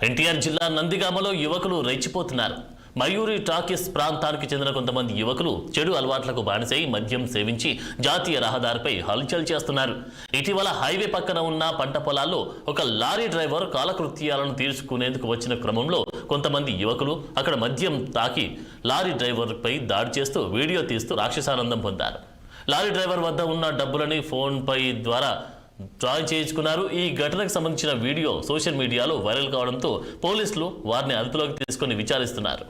ఎన్టీఆర్ జిల్లా నందిగామలో యువకులు రెచ్చిపోతున్నారు. మయూరి టాకీస్ ప్రాంతానికి చెందిన కొంతమంది యువకులు చెడు అలవాట్లకు బానిసై మద్యం సేవించి జాతీయ రహదారిపై హల్చల్ చేస్తున్నారు. ఇటీవల హైవే పక్కన ఉన్న పంట పొలాల్లో ఒక లారీ డ్రైవర్ కాలకృత్యాలను తీర్చుకునేందుకు వచ్చిన క్రమంలో కొంతమంది యువకులు అక్కడ మద్యం తాకి లారీ డ్రైవర్పై దాడి చేస్తూ వీడియో తీస్తూ రాక్షసానందం పొందారు. లారీ డ్రైవర్ వద్ద ఉన్న డబ్బులని ఫోన్పై ద్వారా డ్రా చేయించుకున్నారు. ఈ ఘటనకు సంబంధించిన వీడియో సోషల్ మీడియాలో వైరల్ కావడంతో పోలీసులు వారిని అదుపులోకి తీసుకొని విచారిస్తున్నారు.